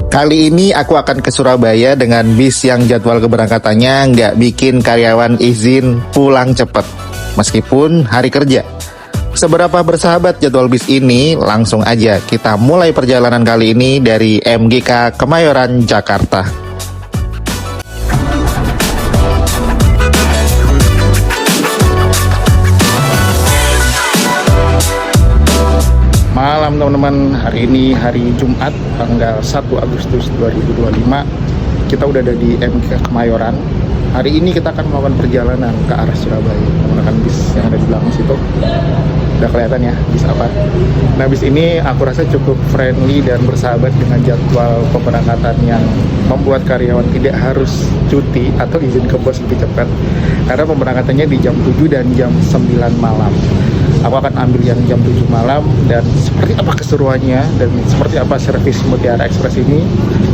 Kali ini aku akan ke Surabaya dengan bis yang jadwal keberangkatannya nggak bikin karyawan izin pulang cepat, meskipun hari kerja. Seberapa bersahabat jadwal bis ini? Langsung aja kita mulai perjalanan kali ini dari MGK Kemayoran, Jakarta. Malam teman-teman, hari ini hari Jumat tanggal 1 Agustus 2025. Kita udah ada di MGK Kemayoran. Hari ini kita akan melakukan perjalanan ke arah Surabaya menggunakan bis yang ada di belakang situ. Udah kelihatan ya bis apa. Nah, bis ini aku rasa cukup friendly dan bersahabat dengan jadwal pemberangkatan yang membuat karyawan tidak harus cuti atau izin ke bos lebih cepat, karena pemberangkatannya di jam 7 dan jam 9 malam. Aku akan ambil yang jam 7 malam, dan seperti apa keseruannya dan seperti apa servis Mutiara Express ini,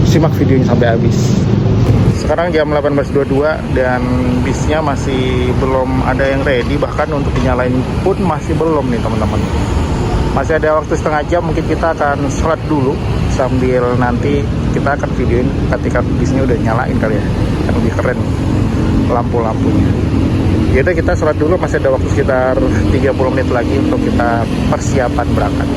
simak videonya sampai habis. Sekarang jam 18.22 dan bisnya masih belum ada yang ready, bahkan untuk dinyalain pun masih belum nih teman-teman. Masih ada waktu setengah jam, mungkin kita akan sholat dulu sambil nanti kita akan videoin ketika bisnya udah nyalain kali ya, kan lebih keren lampu-lampunya. Yaudah, kita sholat dulu, masih ada waktu sekitar 30 menit lagi untuk kita persiapan berangkat.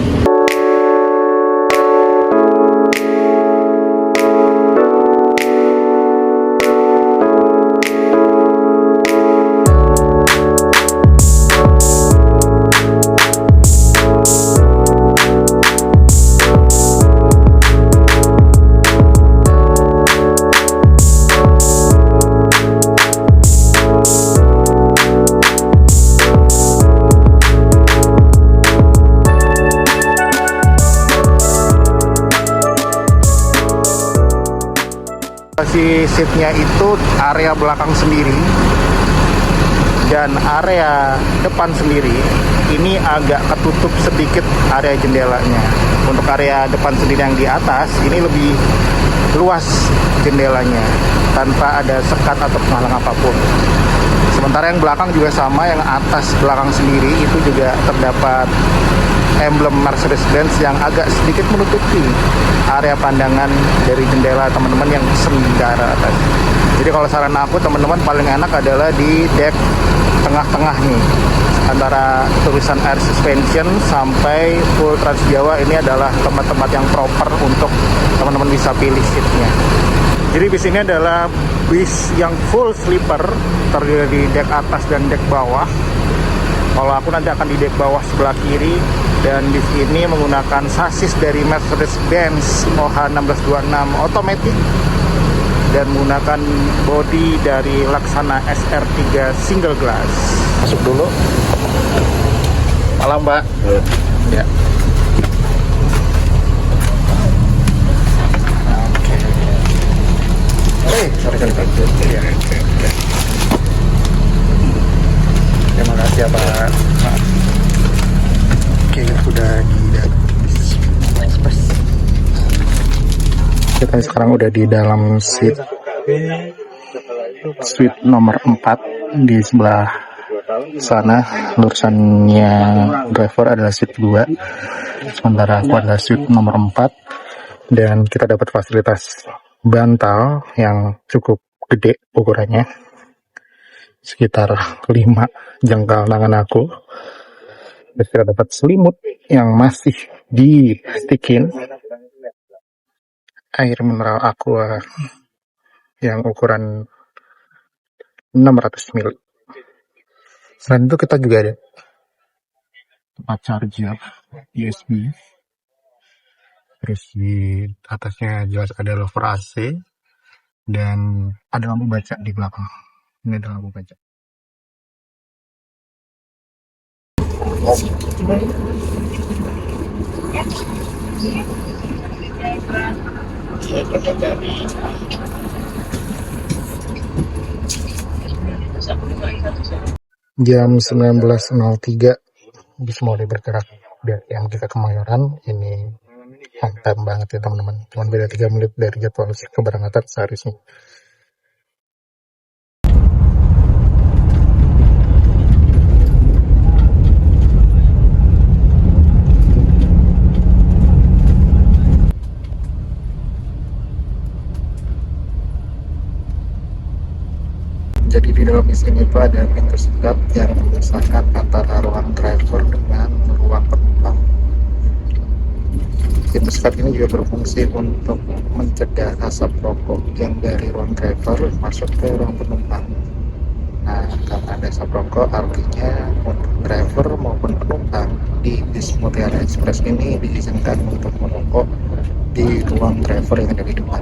Seatnya itu area belakang sendiri dan area depan sendiri ini agak ketutup sedikit area jendelanya. Untuk area depan sendiri yang di atas ini lebih luas jendelanya tanpa ada sekat atau penghalang apapun. Sementara yang belakang juga sama, yang atas belakang sendiri itu juga terdapat emblem Mercedes-Benz yang agak sedikit menutupi area pandangan dari jendela teman-teman yang sementara atas. Jadi kalau saran aku teman-teman, paling enak adalah di deck tengah-tengah nih, antara tulisan Air Suspension sampai full Trans Jawa. Ini adalah tempat-tempat yang proper untuk teman-teman bisa pilih seatnya. Jadi bis ini adalah bis yang full sleeper, terdiri di deck atas dan deck bawah. Kalau aku nanti akan di deck bawah sebelah kiri, dan di sini menggunakan sasis dari Mercedes-Benz OH1626 otomatis dan menggunakan bodi dari Laksana SR3 single glass. Masuk dulu. Malam, Mbak. Ya. Sorry. Ya. Terima kasih ya, Pak. Oke, udah di Express. Kita sekarang udah di dalam suite nomor 4. Di sebelah sana lurusannya driver adalah suite 2, sementara aku adalah suite nomor 4. Dan kita dapat fasilitas bantal yang cukup gede ukurannya, sekitar 5 jengkal tangan aku. Terus kita dapat selimut yang masih distikin, air mineral aqua yang ukuran 600 ml. Selain itu kita juga ada tempat charger USB. Terus di atasnya jelas ada lover AC dan ada lampu baca di belakang. Ini ada lampu baca. Jam 19.03 bis mulai bergerak dari MGK Kemayoran. Ini on time banget ya teman-teman, cuma beda 3 menit dari jadwal keberangkatan seharusnya. Jadi di dalam bis ini itu ada pintu sekat yang memisahkan antara ruang driver dengan ruang penumpang. Pintu sekat ini juga berfungsi untuk mencegah asap rokok yang dari ruang driver masuk ke ruang penumpang. Nah, karena ada asap rokok, artinya untuk driver maupun penumpang di bis Mutiara Express ini diizinkan untuk merokok di ruang driver yang ada di depan.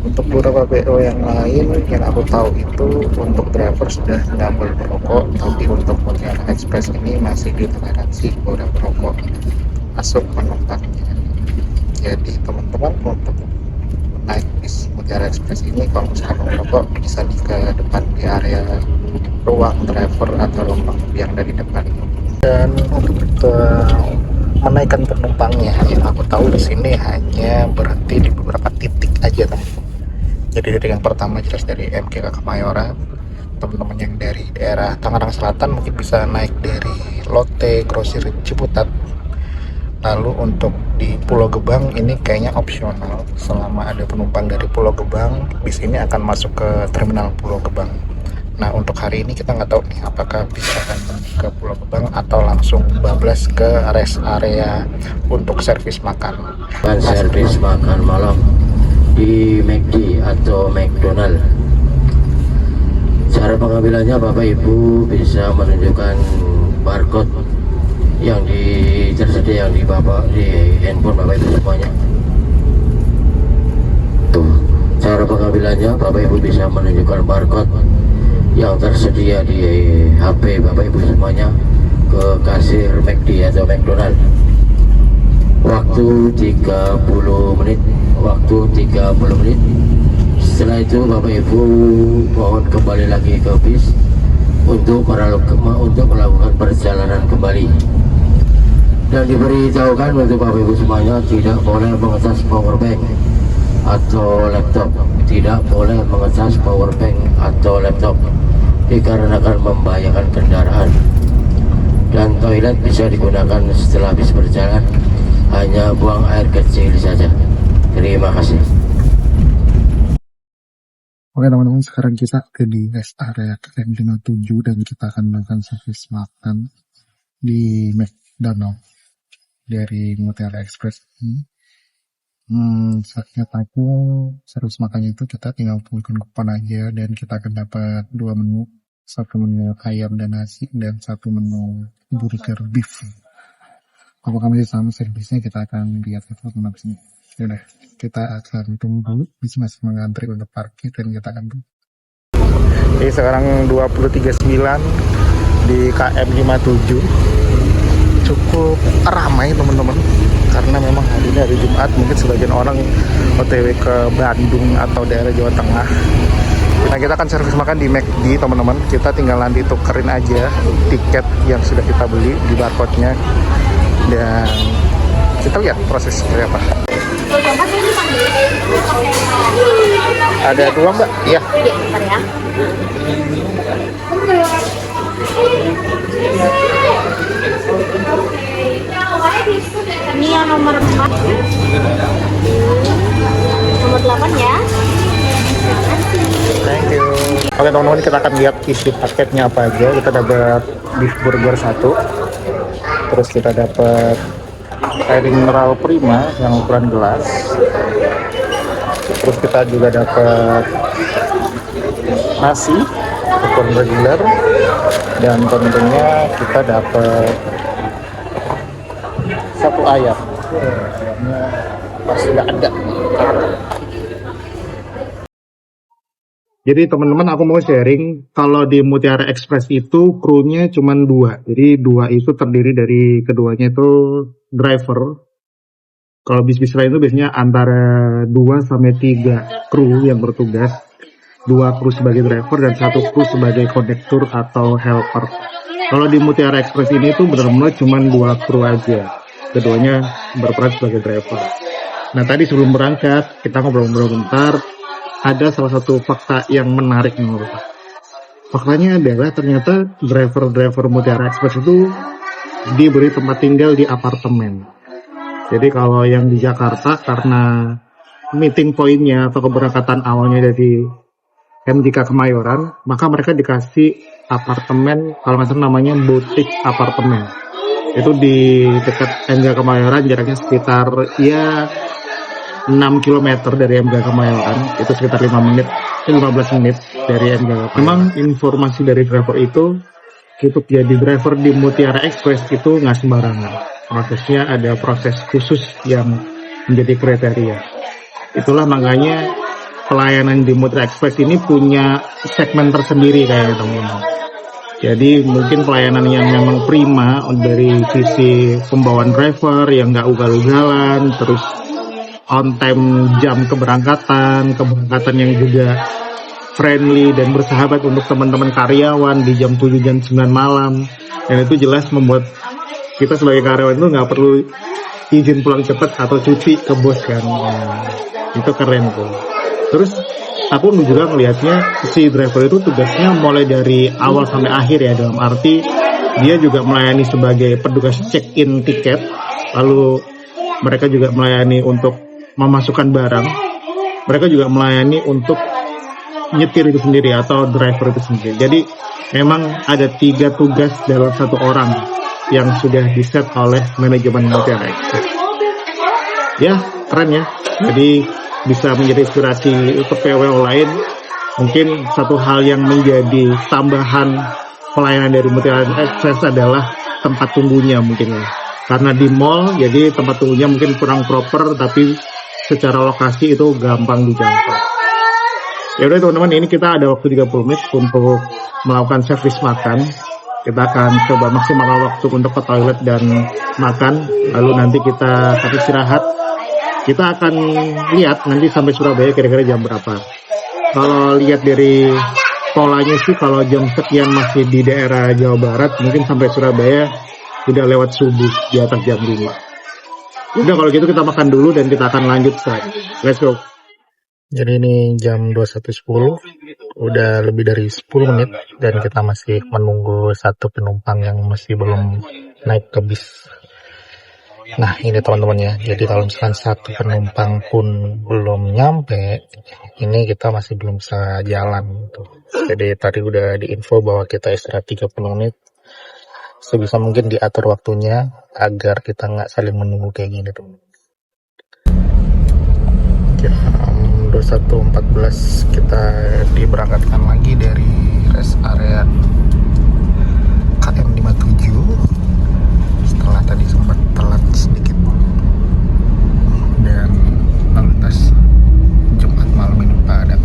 Untuk beberapa BO yang lain yang aku tahu itu untuk driver sudah nggak boleh merokok, tapi untuk Mutiara Express ini masih ditoleransi boleh merokok masuk penumpangnya. Jadi teman-teman untuk naik bis Mutiara Express ini kalau misalkan mau merokok bisa di ke depan di area ruang driver atau ruang yang dari depan. Dan untuk menaikkan penumpangnya yang aku tahu di sini hanya berhenti di beberapa titik aja teman-teman. Jadi dari yang pertama jelas dari MGK Kemayoran, teman-teman yang dari daerah Tangerang Selatan mungkin bisa naik dari Lotte, Grosir, Ciputat. Lalu untuk di Pulau Gebang ini kayaknya opsional, selama ada penumpang dari Pulau Gebang, bis ini akan masuk ke terminal Pulau Gebang. Nah untuk hari ini kita nggak tahu nih apakah bis akan ke Pulau Gebang atau langsung bablas ke rest area untuk servis makan. Servis makan malam di McD atau McDonald. Cara pengambilannya Bapak Ibu bisa menunjukkan barcode yang tersedia yang di handphone Bapak Ibu semuanya. Tuh, cara pengambilannya Bapak Ibu bisa menunjukkan barcode yang tersedia di HP Bapak Ibu semuanya ke kasir McD atau McDonald. Waktu 30 menit. Setelah itu Bapak Ibu mohon kembali lagi ke bis untuk melakukan perjalanan kembali. Dan diberitahukan untuk Bapak Ibu semuanya tidak boleh mengecas power bank atau laptop. Tidak boleh mengecas power bank atau laptop dikarenakan membahayakan kendaraan. Dan toilet bisa digunakan setelah bis berjalan, hanya buang air kecil saja. Terima kasih. Oke teman-teman, sekarang kita di rest area KM57 dan kita akan melakukan servis makan di McDonald dari Mutiara Express ini. Saatnya aku servis makannya itu kita tinggal pulihkan kupon aja dan kita akan dapat 2 menu, satu menu ayam dan nasi dan satu menu burger beef. Apakah masih sama servisnya kita akan lihat itu teman-teman sini. Yaudah, kita akan tunggu dulu, bisa masih mengantri untuk parkir dan kita akan tunggu. Jadi sekarang 20.39 di KM57 cukup ramai teman-teman, karena memang hari ini hari Jumat, mungkin sebagian orang OTW ke Bandung atau daerah Jawa Tengah. Nah kita akan servis makan di McD teman-teman, kita tinggal nanti tukerin aja tiket yang sudah kita beli di barcode-nya dan kita lihat proses seperti apa. Ada 2 mbak? Iya. Ya. Ini yang nomor 4. Nomor 8 ya. Thank you. Oke teman-teman, kita akan lihat isi paketnya apa aja. Kita dapat beef burger 1. Terus kita dapat air mineral prima yang ukuran gelas. Terus kita juga dapat nasi ukuran reguler dan tentunya kita dapat 1 ayam. Ayamnya pasti nggak ada. Jadi teman-teman, aku mau sharing kalau di Mutiara Express itu krunya cuma 2. Jadi 2 itu terdiri dari keduanya itu driver. Kalau bis-bis lain itu biasanya antara 2 sampai 3 kru yang bertugas. 2 kru sebagai driver dan 1 kru sebagai kondektur atau helper. Kalau di Mutiara Express ini tuh benar-benar cuma 2 kru aja. Keduanya berperan sebagai driver. Nah tadi sebelum berangkat kita ngobrol-ngobrol bentar. Ada salah satu fakta yang menarik menurut aku. Faktanya adalah ternyata driver-driver Mutiara Express itu diberi tempat tinggal di apartemen. Jadi kalau yang di Jakarta karena meeting pointnya atau keberangkatan awalnya dari MGK Kemayoran, maka mereka dikasih apartemen, kalau nggak salah namanya butik apartemen. Itu di dekat MGK Kemayoran, jaraknya sekitar ya 6 km dari MGK Kemayoran, itu sekitar 15 menit dari MGK. Memang informasi dari driver itu, untuk jadi driver di Mutiara Express itu nggak sembarangan. Prosesnya ada proses khusus yang menjadi kriteria. Itulah makanya pelayanan di Mutiara Express ini punya segmen tersendiri kayaknya teman-teman. Jadi mungkin pelayanan yang memang prima dari sisi pembawaan driver yang nggak ugal-ugalan, terus on time jam keberangkatan yang juga friendly dan bersahabat untuk teman-teman karyawan di jam 7 jam 9 malam. Dan itu jelas membuat kita sebagai karyawan itu nggak perlu izin pulang cepat atau cuti ke bos kan. Nah, itu keren tuh. Terus aku juga melihatnya si driver itu tugasnya mulai dari awal sampai akhir ya, dalam arti dia juga melayani sebagai petugas check-in tiket, lalu mereka juga melayani untuk memasukkan barang, mereka juga melayani untuk nyetir itu sendiri atau driver itu sendiri. Jadi memang ada 3 tugas dalam satu orang yang sudah di-set oleh manajemen Mutiara Express. Ya, keren ya. Jadi bisa menjadi inspirasi untuk PWO lain. Mungkin satu hal yang menjadi tambahan pelayanan dari Mutiara Express adalah tempat tunggunya mungkin ya. Karena di mall, jadi tempat tunggunya mungkin kurang proper, tapi secara lokasi itu gampang dijangkau. Ya udah teman-teman, ini kita ada waktu 30 menit untuk melakukan servis makan. Kita akan coba maksimalkan waktu untuk ke toilet dan makan, lalu nanti kita akan istirahat. Kita akan lihat nanti sampai Surabaya kira-kira jam berapa. Kalau lihat dari polanya sih, kalau jam sekian masih di daerah Jawa Barat, mungkin sampai Surabaya udah lewat subuh, di atas jam 5. Udah kalau gitu kita makan dulu dan kita akan lanjut setelah. Let's go. Jadi ini jam 21.10, udah lebih dari 10 menit dan kita masih menunggu satu penumpang yang masih belum naik ke bis. Nah ini teman-teman ya, jadi kalau misalkan satu penumpang pun belum nyampe, ini kita masih belum bisa jalan tuh. Jadi tadi udah diinfo bahwa kita istirahat 30 menit, sebisa mungkin diatur waktunya agar kita nggak saling menunggu kayak gini teman. Jam 21.14 kita diberangkatkan lagi dari rest area KM 57 setelah tadi sempat telat sedikit dan lalu lintas Jumat malam ini padat.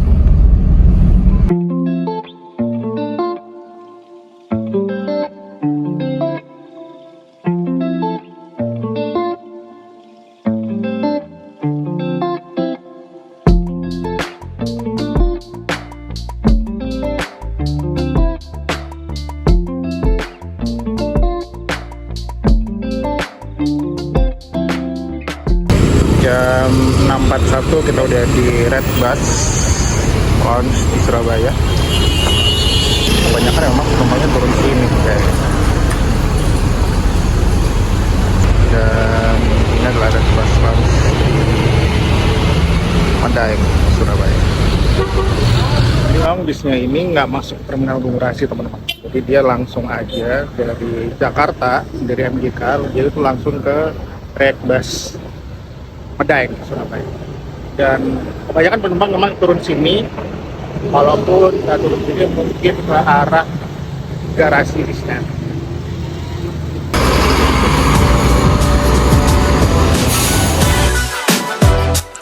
Jam 6.41 kita udah di Red Bus Lounge di Surabaya. Kebanyakan memang penumpangnya turun sini kayaknya. Dan ini adalah Red Bus Lounge di Medaeng, Surabaya. Jadi memang bisnya ini nggak masuk terminal Bungurasi teman-teman. Jadi dia langsung aja dari Jakarta, dari MGK, jadi itu langsung ke Red Bus Medaeng, Surabaya. Dan kebanyakan penumpang memang turun sini, walaupun nggak turun sini mungkin ke arah garasi bisnya.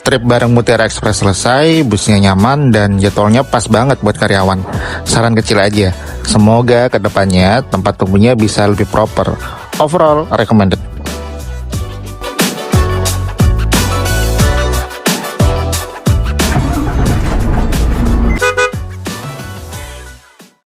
Trip bareng Mutiara Express selesai, busnya nyaman dan jadwalnya pas banget buat karyawan. Saran kecil aja, semoga kedepannya tempat tunggunya bisa lebih proper. Overall recommended.